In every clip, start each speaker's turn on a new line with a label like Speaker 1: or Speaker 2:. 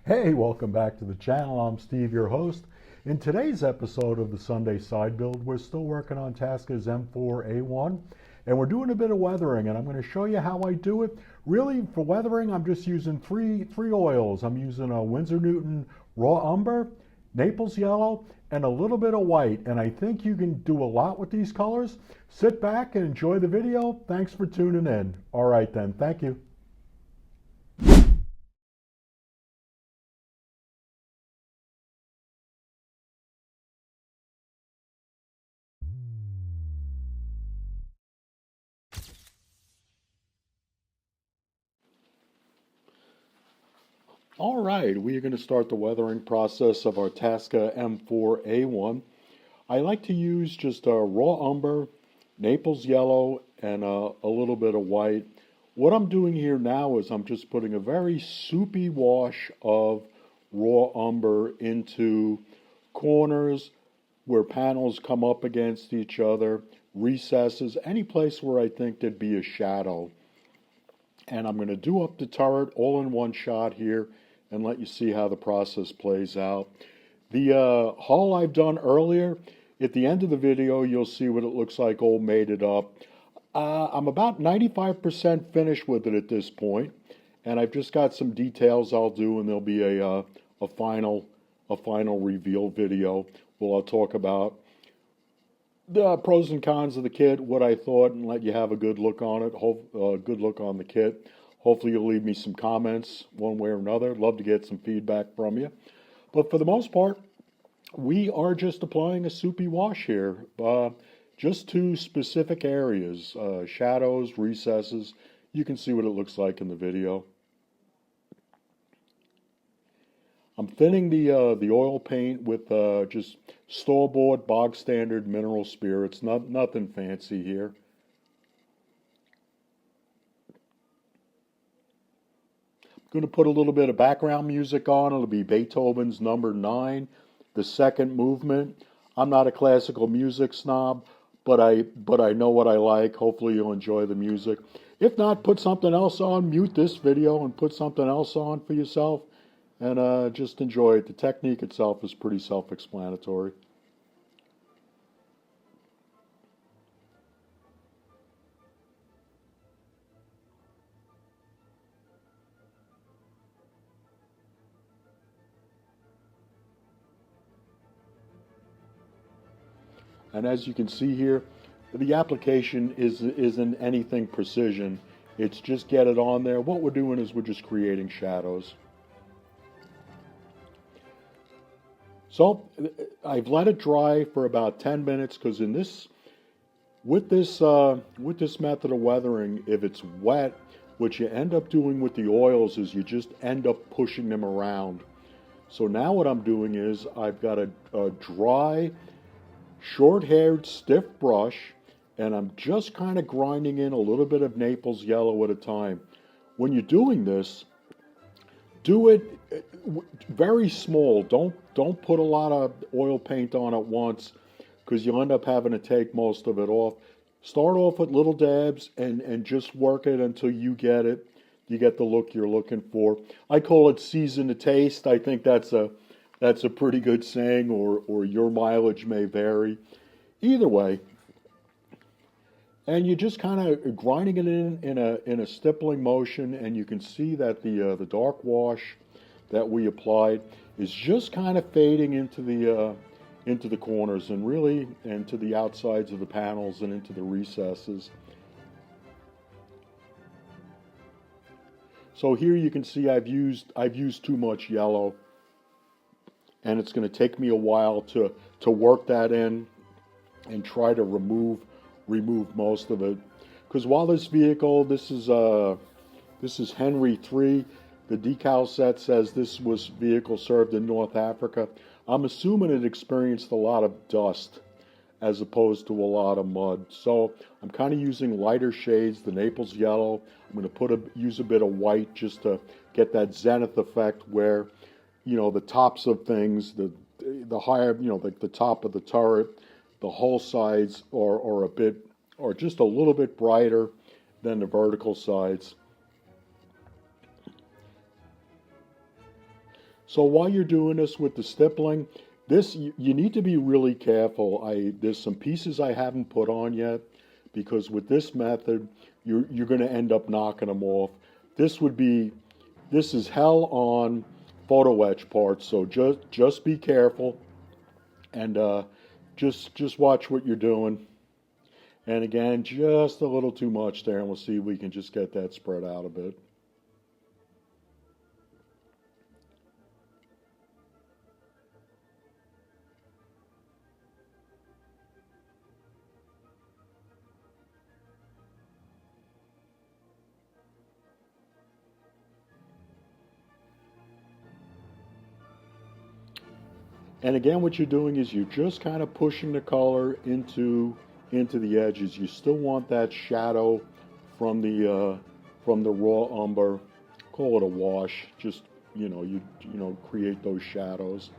Speaker 1: Hey, welcome back to the channel. I'm Steve, your host. In today's episode of the Sunday Side Build, we're still working on Tasca's M4A1, and we're doing a bit of weathering, and I'm going to show you how I do it. Really, for weathering, I'm just using three oils. I'm using a Winsor Newton Raw Umber, Naples Yellow, and a little bit of white, and I think you can do a lot with these colors. Sit back and enjoy the video. Thanks for tuning in. All right then, thank you. All right, we are going to start the weathering process of our Tasca M4A1. I like to use just a raw umber, Naples yellow, and a little bit of white. What I'm doing here now is I'm just putting a very soupy wash of raw umber into corners where panels come up against each other, recesses, any place where I think there'd be a shadow. And I'm going to do up the turret all in one shot here and let you see how the process plays out. The haul I've done earlier, at the end of the video, you'll see what it looks like all mated up. I'm about 95% finished with it at this point, and I've just got some details I'll do, and there'll be a final reveal video where I'll talk about the pros and cons of the kit, what I thought, and let you have a good look on it, good look on the kit. Hopefully you'll leave me some comments one way or another. Love to get some feedback from you. But for the most part, we are just applying a soupy wash here, just to specific areas, shadows, recesses. You can see what it looks like in the video. I'm thinning the oil paint with just store-bought, bog standard mineral spirits. Nothing fancy here. I'm going to put a little bit of background music on. It'll be Beethoven's Number 9, the second movement. I'm not a classical music snob, but I know what I like. Hopefully you'll enjoy the music. If not, put something else on. Mute this video and put something else on for yourself. And just enjoy it. The technique itself is pretty self-explanatory. And as you can see here, the application isn't anything precision. It's just get it on there. What we're doing is we're just creating shadows. So I've let it dry for about 10 minutes because with this method of weathering, if it's wet, what you end up doing with the oils is you just end up pushing them around. So now what I'm doing is I've got a dry, short-haired, stiff brush, and I'm just kind of grinding in a little bit of Naples yellow at a time. When you're doing this, do it very small. Don't put a lot of oil paint on at once because you'll end up having to take most of it off. Start off with little dabs and just work it until you get it. You get the look you're looking for. I call it season to taste. I think that's a pretty good saying, or your mileage may vary. Either way. And you're just kind of grinding it in a stippling motion, and you can see that the dark wash that we applied is just kind of fading into the corners and really into the outsides of the panels and into the recesses. So here you can see I've used too much yellow, and it's going to take me a while to work that in and try to remove most of it, because while this vehicle, this is Henry III, the decal set says this vehicle served in North Africa. I'm assuming it experienced a lot of dust as opposed to a lot of mud. So I'm kind of using lighter shades, the Naples yellow. I'm going to use a bit of white just to get that zenith effect where, the tops of things, the higher, like the top of the turret, the hull sides are just a little bit brighter than the vertical sides. So while you're doing this with the stippling, this you need to be really careful. There's some pieces I haven't put on yet because with this method, you're going to end up knocking them off. This would be this is hell on photo etch parts, so just be careful and just watch what you're doing. And again, just a little too much there, and we'll see if we can just get that spread out a bit. And again, what you're doing is you're just kind of pushing the color into the edges. You still want that shadow from the raw umber. Call it a wash. Just you know create those shadows.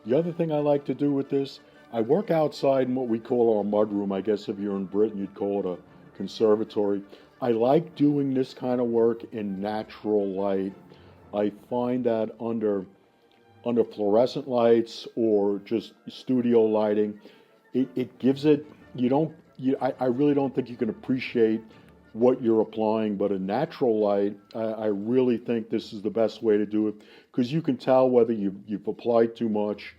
Speaker 1: The other thing I like to do with this, I work outside in what we call our mud room. I guess if you're in Britain, you'd call it a conservatory. I like doing this kind of work in natural light. I find that under fluorescent lights or just studio lighting, it gives it, you don't, I really don't think you can appreciate what you're applying, but in natural light, I really think this is the best way to do it because you can tell whether you've applied too much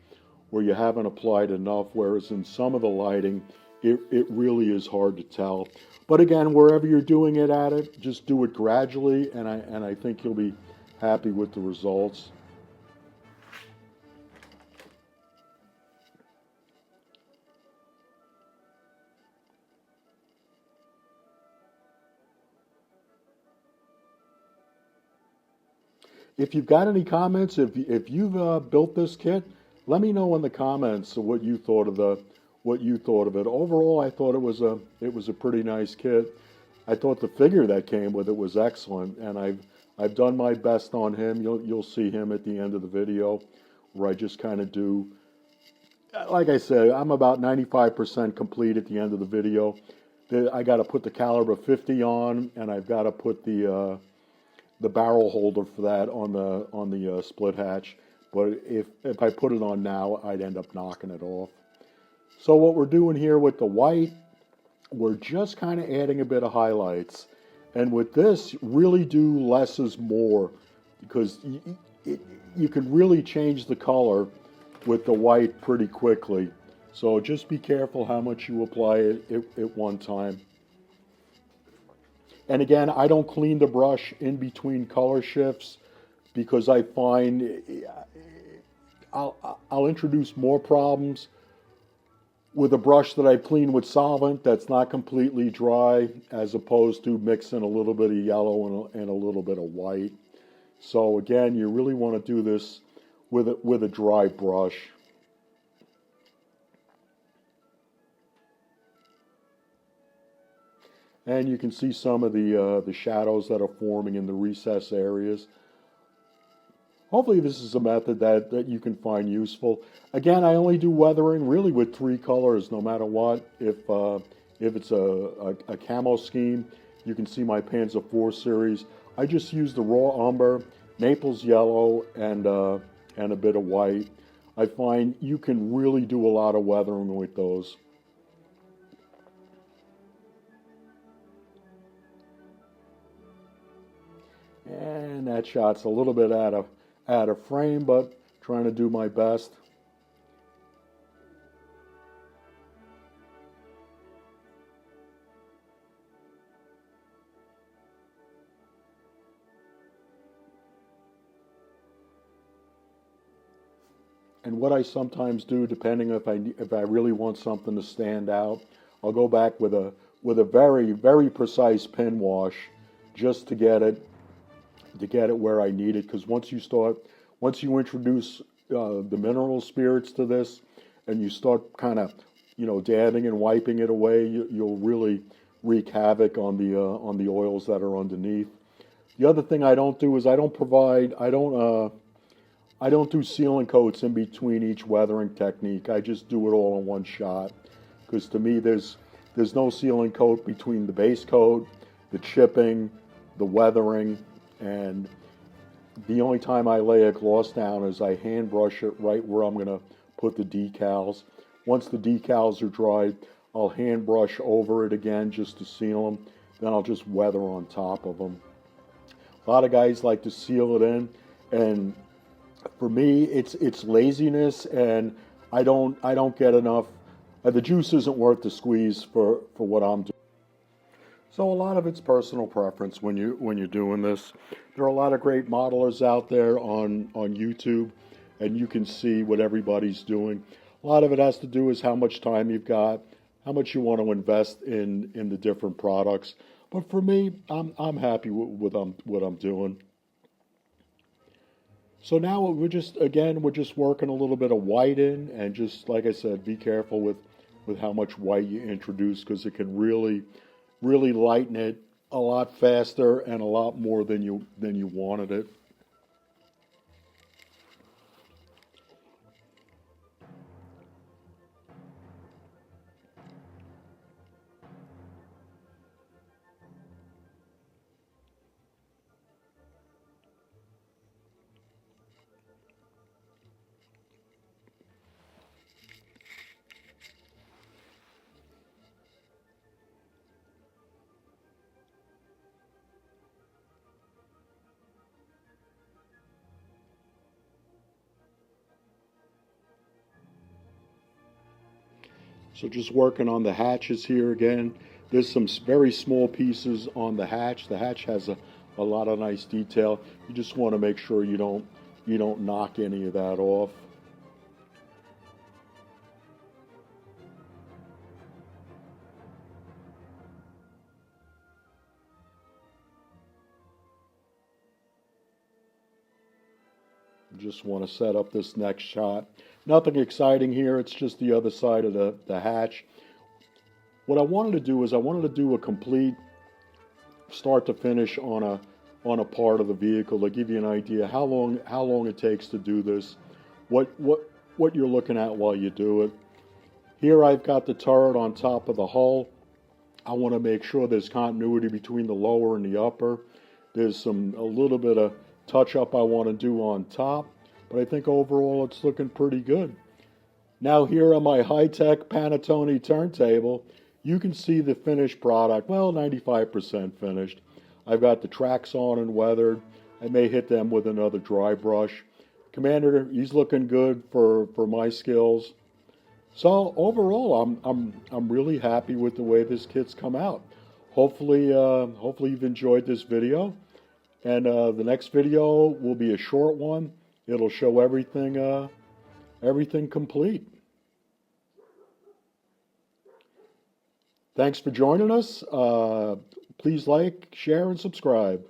Speaker 1: or you haven't applied enough, whereas in some of the lighting, it really is hard to tell. But again, wherever you're doing it at it, just do it gradually, and I think you'll be happy with the results. If you've got any comments, if you've built this kit, let me know in the comments what you thought of it. Overall, I thought it was a pretty nice kit. I thought the figure that came with it was excellent, and I've done my best on him. You'll see him at the end of the video, where I just kind of do. Like I said, I'm about 95% complete at the end of the video. I got to put the caliber 50 on, and I've got to put the barrel holder for that on the split hatch. But if I put it on now, I'd end up knocking it off. So what we're doing here with the white, we're just kind of adding a bit of highlights. And with this, really do less is more because you can really change the color with the white pretty quickly. So just be careful how much you apply it at one time. And again, I don't clean the brush in between color shifts because I find I'll introduce more problems with a brush that I've cleaned with solvent that's not completely dry as opposed to mixing a little bit of yellow and a little bit of white. So again, you really want to do this with a dry brush. And you can see some of the shadows that are forming in the recess areas. Hopefully this is a method that you can find useful. Again, I only do weathering really with 3 colors no matter what. If it's a camo scheme, you can see my Panzer IV series. I just use the Raw Umber, Naples Yellow, and a bit of white. I find you can really do a lot of weathering with those. And that shot's a little bit out of frame, but trying to do my best. And what I sometimes do, depending if I really want something to stand out, I'll go back with a very very precise pin wash just to get it where I need it. Because once you introduce the mineral spirits to this, and you start kind of, dabbing and wiping it away, you'll really wreak havoc on the oils that are underneath. The other thing I don't do is I don't do sealing coats in between each weathering technique. I just do it all in one shot. Because to me, there's no sealing coat between the base coat, the chipping, the weathering, and the only time I lay a gloss down is I hand brush it right where I'm going to put the decals. Once the decals are dried, I'll hand brush over it again just to seal them. Then I'll just weather on top of them. A lot of guys like to seal it in, and for me, it's laziness, and I don't get enough. The juice isn't worth the squeeze for what I'm doing. So a lot of it's personal preference when you're doing this. There are a lot of great modelers out there on YouTube, and you can see what everybody's doing. A lot of it has to do is how much time you've got, how much you want to invest in the different products. But for me, I'm happy with what I'm doing. So now we're just working a little bit of white in, and just like I said, be careful with how much white you introduce, because it can really lighten it a lot faster and a lot more than you wanted it. So just working on the hatches here again. There's some very small pieces on the hatch. The hatch has a lot of nice detail. You just want to make sure you don't knock any of that off. Just want to set up this next shot. Nothing exciting here. It's just the other side of the hatch. What I wanted to do is I wanted to do a complete start to finish on a part of the vehicle to give you an idea how long it takes to do this, what you're looking at while you do it. Here I've got the turret on top of the hull. I want to make sure there's continuity between the lower and the upper. There's a little bit of touch up I want to do on top, but I think overall it's looking pretty good. Now here on my high-tech Panattoni turntable, you can see the finished product, well, 95% finished. I've got the tracks on and weathered. I may hit them with another dry brush. Commander, he's looking good for my skills. So overall, I'm really happy with the way this kit's come out. Hopefully you've enjoyed this video, and the next video will be a short one. It'll show everything complete. Thanks for joining us. Please like, share, and subscribe.